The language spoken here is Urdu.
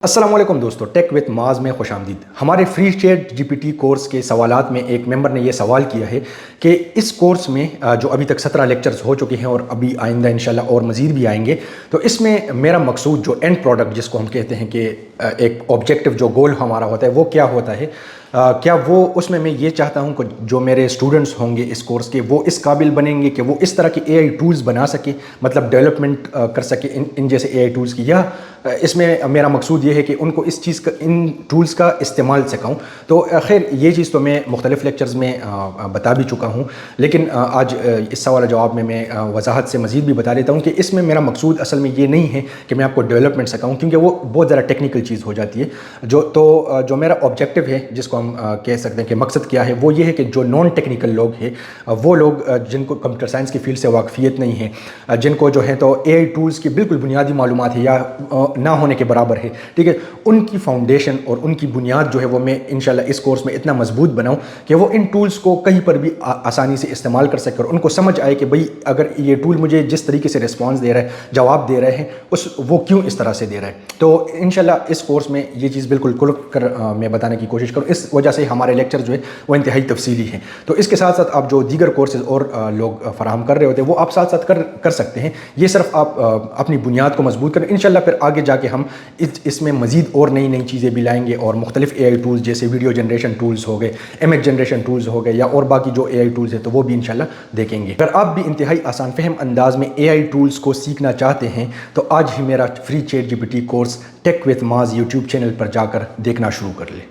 السلام علیکم دوستو، ٹیک وتھ معاذ میں خوش آمدید۔ ہمارے free ChatGPT course کے سوالات میں ایک ممبر نے یہ سوال کیا ہے کہ اس کورس میں جو ابھی تک 17 لیکچرز ہو چکے ہیں اور ابھی آئندہ انشاءاللہ اور مزید بھی آئیں گے، تو اس میں میرا مقصود جو اینڈ پروڈکٹ جس کو ہم کہتے ہیں کہ ایک آبجیکٹیو جو گول ہمارا ہوتا ہے وہ کیا ہوتا ہے، کیا وہ اس میں یہ چاہتا ہوں کہ جو میرے اسٹوڈنٹس ہوں گے اس کورس کے وہ اس قابل بنیں گے کہ وہ اس طرح کے اے آئی ٹولز بنا سکیں، مطلب ڈیولپمنٹ کر سکیں ان جیسے اے آئی ٹولز کی، یا اس میں میرا مقصود یہ ہے کہ ان کو اس چیز کا ان ٹولز کا استعمال سکھاؤں۔ تو خیر یہ چیز تو میں مختلف لیکچرز میں بتا بھی چکا ہوں، لیکن آج اس سوال جواب میں وضاحت سے مزید بھی بتا دیتا ہوں کہ اس میں میرا مقصود اصل میں یہ نہیں ہے کہ میں آپ کو ڈیولپمنٹ سکھاؤں، کیونکہ وہ بہت زیادہ ٹیکنیکل چیز ہو جاتی ہے۔ جو میرا آبجیکٹیو ہے، جس کو ہم کہہ سکتے ہیں کہ مقصد کیا ہے، وہ یہ ہے کہ جو نان ٹیکنیکل لوگ ہیں، وہ لوگ جن کو کمپیوٹر سائنس کی فیلڈ سے واقفیت نہیں ہے، جن کو جو ہے تو اے آئی ٹولز کی بالکل بنیادی معلومات ہے یا نہ ہونے کے برابر ہے، ٹھیک ہے، ان کی فاؤنڈیشن اور ان کی بنیاد جو ہے وہ میں انشاءاللہ اس کورس میں اتنا مضبوط بناؤں کہ وہ ان ٹولز کو کہیں پر بھی آسانی سے استعمال کر سکے اور ان کو سمجھ آئے کہ بھئی اگر یہ ٹول مجھے جس طریقے سے رسپانس دے رہا ہے، جواب دے رہے ہیں، وہ کیوں اس طرح سے دے رہا ہے۔ تو انشاءاللہ اس کورس میں یہ چیز بالکل کھل کر میں بتانے کی کوشش کروں، اس وجہ سے ہمارے لیکچر جو ہے وہ انتہائی تفصیلی ہیں۔ تو اس کے ساتھ ساتھ آپ جو دیگر کورسز اور لوگ فراہم کر رہے ہوتے ہیں وہ آپ ساتھ ساتھ کر سکتے ہیں، یہ صرف آپ اپنی بنیاد کو مضبوط کریں، انشاءاللہ پھر آگے جا کے ہم اس میں مزید اور نئی چیزیں بھی لائیں گے، اور مختلف اے آئی ٹولز جیسے ویڈیو جنریشن ٹولز ہو گئے، امیج جنریشن ٹولز ہو گئے، یا اور باقی جو اے آئی ٹولز ہیں تو وہ بھی انشاءاللہ دیکھیں گے۔ اگر آپ بھی انتہائی آسان فہم انداز میں اے آئی ٹولز کو سیکھنا چاہتے ہیں تو آج ہی میرا free ChatGPT course tech with Muaz YouTube channel پر جا کر دیکھنا شروع کر لیں۔